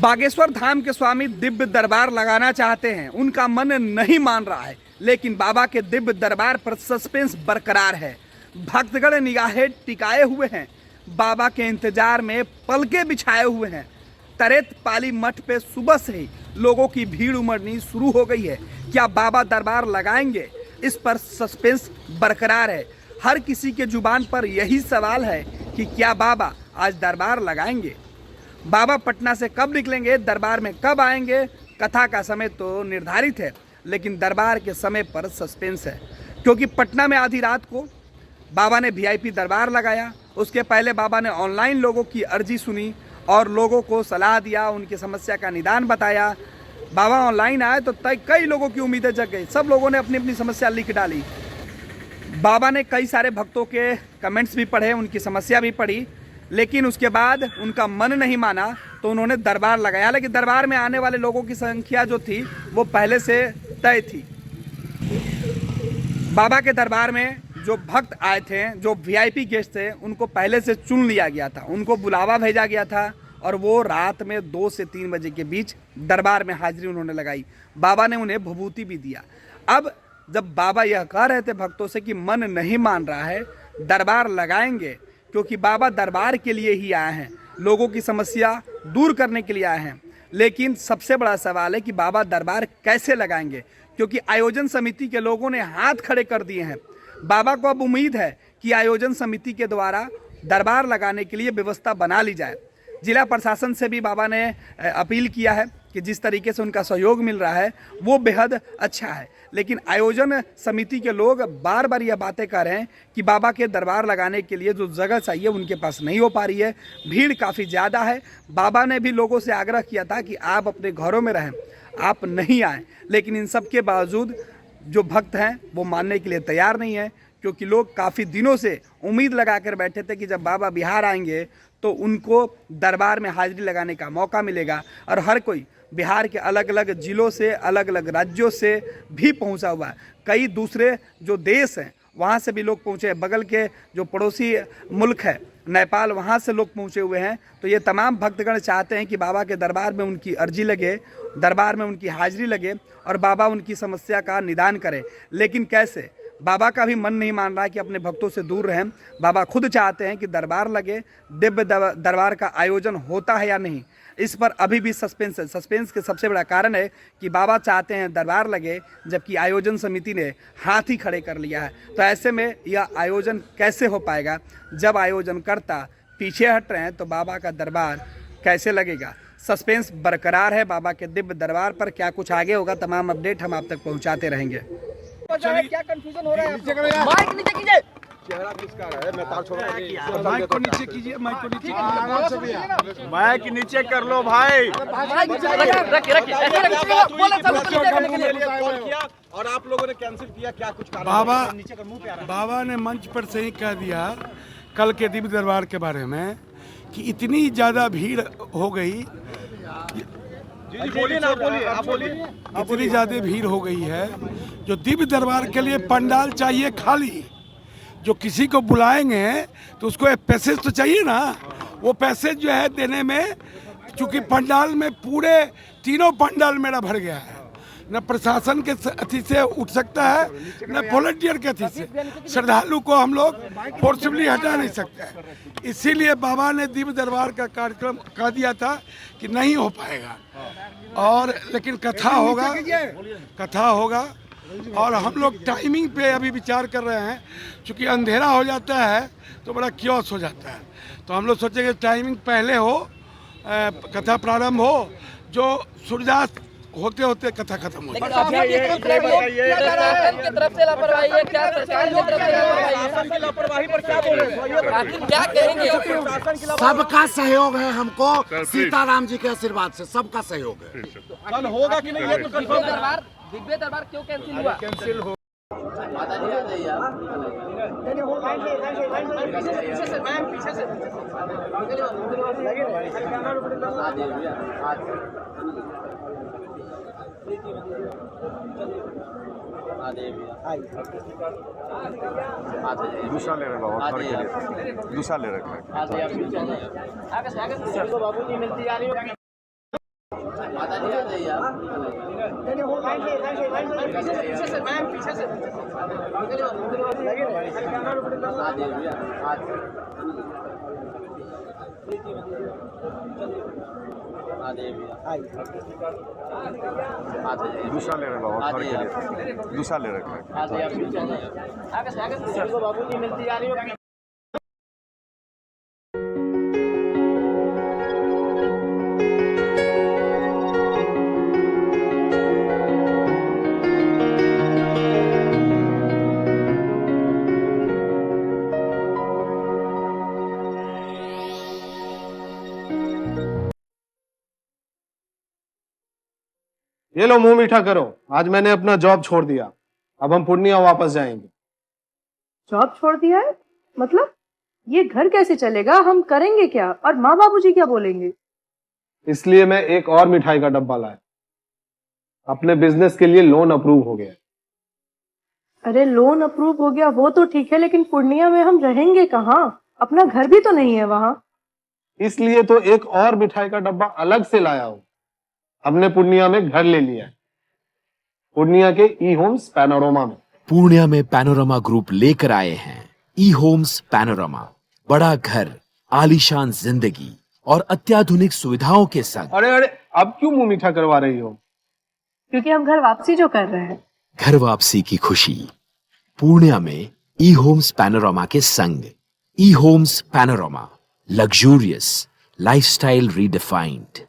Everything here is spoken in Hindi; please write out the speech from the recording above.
बागेश्वर धाम के स्वामी दिव्य दरबार लगाना चाहते हैं, उनका मन नहीं मान रहा है, लेकिन बाबा के दिव्य दरबार पर सस्पेंस बरकरार है। भक्तगण निगाहें टिकाए हुए हैं, बाबा के इंतजार में पलके बिछाए हुए हैं। तरेत पाली मठ पे सुबह से ही लोगों की भीड़ उमड़नी शुरू हो गई है। क्या बाबा दरबार लगाएंगे, इस पर सस्पेंस बरकरार है। हर किसी के जुबान पर यही सवाल है कि क्या बाबा आज दरबार लगाएंगे। बाबा पटना से कब निकलेंगे, दरबार में कब आएंगे, कथा का समय तो निर्धारित है, लेकिन दरबार के समय पर सस्पेंस है। क्योंकि पटना में आधी रात को बाबा ने वीआईपी दरबार लगाया। उसके पहले बाबा ने ऑनलाइन लोगों की अर्जी सुनी और लोगों को सलाह दिया, उनकी समस्या का निदान बताया। बाबा ऑनलाइन आए तो कई लोगों की उम्मीदें जग गई। सब लोगों ने अपनी अपनी समस्या लिख डाली। बाबा ने कई सारे भक्तों के कमेंट्स भी पढ़े, उनकी समस्या भी पढ़ी, लेकिन उसके बाद उनका मन नहीं माना तो उन्होंने दरबार लगाया। लेकिन दरबार में आने वाले लोगों की संख्या जो थी वो पहले से तय थी। बाबा के दरबार में जो भक्त आए थे, जो वीआईपी गेस्ट थे, उनको पहले से चुन लिया गया था, उनको बुलावा भेजा गया था और वो रात में 2 से 3 बजे के बीच दरबार में हाजिरी उन्होंने लगाई। बाबा ने उन्हें भभूति भी दिया। अब जब बाबा यह कह रहे थे भक्तों से कि मन नहीं मान रहा है, दरबार लगाएंगे, क्योंकि बाबा दरबार के लिए ही आए हैं, लोगों की समस्या दूर करने के लिए आए हैं। लेकिन सबसे बड़ा सवाल है कि बाबा दरबार कैसे लगाएंगे, क्योंकि आयोजन समिति के लोगों ने हाथ खड़े कर दिए हैं। बाबा को अब उम्मीद है कि आयोजन समिति के द्वारा दरबार लगाने के लिए व्यवस्था बना ली जाए। जिला प्रशासन से भी बाबा ने अपील किया है कि जिस तरीके से उनका सहयोग मिल रहा है वो बेहद अच्छा है। लेकिन आयोजन समिति के लोग बार बार यह बातें कर रहे हैं कि बाबा के दरबार लगाने के लिए जो जगह चाहिए उनके पास नहीं हो पा रही है, भीड़ काफ़ी ज़्यादा है। बाबा ने भी लोगों से आग्रह किया था कि आप अपने घरों में रहें, आप नहीं आएँ, लेकिन इन सब के बावजूद जो भक्त हैं वो मानने के लिए तैयार नहीं है, क्योंकि लोग काफ़ी दिनों से उम्मीद लगा कर बैठे थे कि जब बाबा बिहार आएंगे तो उनको दरबार में हाजिरी लगाने का मौका मिलेगा। और हर कोई बिहार के अलग अलग ज़िलों से, अलग अलग राज्यों से भी पहुंचा हुआ है। कई दूसरे जो देश हैं वहाँ से भी लोग पहुँचे हैं, बगल के जो पड़ोसी मुल्क है नेपाल, वहाँ से लोग पहुँचे हुए हैं। तो ये तमाम भक्तगण चाहते हैं कि बाबा के दरबार में उनकी अर्जी लगे, दरबार में उनकी हाजिरी लगे और बाबा उनकी समस्या का निदान करें। लेकिन कैसे, बाबा का भी मन नहीं मान रहा है कि अपने भक्तों से दूर रहें। बाबा खुद चाहते हैं कि दरबार लगे, दिव्य दरबार का आयोजन होता है या नहीं, इस पर अभी भी सस्पेंस है। सस्पेंस के सबसे बड़ा कारण है कि बाबा चाहते हैं दरबार लगे, जबकि आयोजन समिति ने हाथ ही खड़े कर लिया है। तो ऐसे में यह आयोजन कैसे हो पाएगा जब आयोजनकर्ता पीछे हट रहे हैं, तो बाबा का दरबार कैसे लगेगा। सस्पेंस बरकरार है बाबा के दिव्य दरबार पर। क्या कुछ आगे होगा, तमाम अपडेट हम आप तक पहुँचाते रहेंगे। क्या कंफ्यूजन हो रहा है? माइक नीचे कीजिए। चेहरा किसका है? मैं तार छोड़ माइक को नीचे कीजिए, माइक को नीचे कीजिए। माइक नीचे कर लो भाई। और आप लोगों ने कैंसिल किया, क्या कुछ कारण? बाबा ने मंच पर से ही कह दिया कल के दिव्य दरबार के बारे में कि इतनी ज़्यादा भीड़ हो गई, इतनी ज़्यादा भीड़ हो गई है, जो दिव्य दरबार के लिए पंडाल चाहिए खाली। जो किसी को बुलाएंगे तो उसको एक पैसेज तो चाहिए ना। वो पैसेज जो है देने में, चूँकि पंडाल में पूरे तीनों पंडाल मेरा भर गया है, न प्रशासन के अथी से उठ सकता है, न वॉलंटियर के अथी से। श्रद्धालु को हम लोग फोर्सफुली हटा नहीं सकते। इसीलिए बाबा ने दिव्य दरबार का कार्यक्रम कह दिया था कि नहीं हो पाएगा। और लेकिन कथा होगा और हम लोग टाइमिंग पे अभी विचार कर रहे हैं। चूँकि अंधेरा हो जाता है तो बड़ा क्योस हो जाता है, तो हम लोग सोचेंगे टाइमिंग पहले हो, कथा प्रारंभ हो, जो सूर्यास्त होते होते कथा खत्म हो। सबका सहयोग है हमको, सीताराम जी के आशीर्वाद से सबका सहयोग है। कल होगा कि नहीं ये तो कंफर्म। दिव्य दरबार क्यों कैंसिल हुआ? कैंसिल हो दूसरा ले रहा दूसरा ले रखा है। पीछे से मैम पीछे से दूसरा ले रखा और घर के लिए दूसरा ले रखा है बाबूजी मिलती जा रही हो ये लो मुंह मीठा करो। आज मैंने अपना जॉब छोड़ दिया, अब हम पूर्णिया वापस जाएंगे। जॉब छोड़ दिया है? मतलब ये घर कैसे चलेगा? हम करेंगे क्या? और माँ बाबूजी क्या बोलेंगे? इसलिए मैं एक और मिठाई का डब्बा लाया। अपने बिजनेस के लिए लोन अप्रूव हो गया। अरे लोन अप्रूव हो गया वो तो ठीक है, लेकिन पूर्णिया में हम रहेंगे कहाँ? अपना घर भी तो नहीं है वहाँ। इसलिए तो एक और मिठाई का डब्बा अलग से लाया हूँ। हमने पूर्णिया में घर ले लिया है, पूर्णिया के ई होम्स पैनोरमा में। पूर्णिया में पैनोरमा ग्रुप लेकर आए हैं ई होम्स पैनोरमा। बड़ा घर, आलीशान जिंदगी और अत्याधुनिक सुविधाओं के संग। अरे अब क्यों मुंह मीठा करवा रही हो? क्योंकि हम घर वापसी जो कर रहे हैं। घर वापसी की खुशी पूर्णिया में ई होम्स पैनोरमा के संग। ई homes panorama, luxurious lifestyle redefined.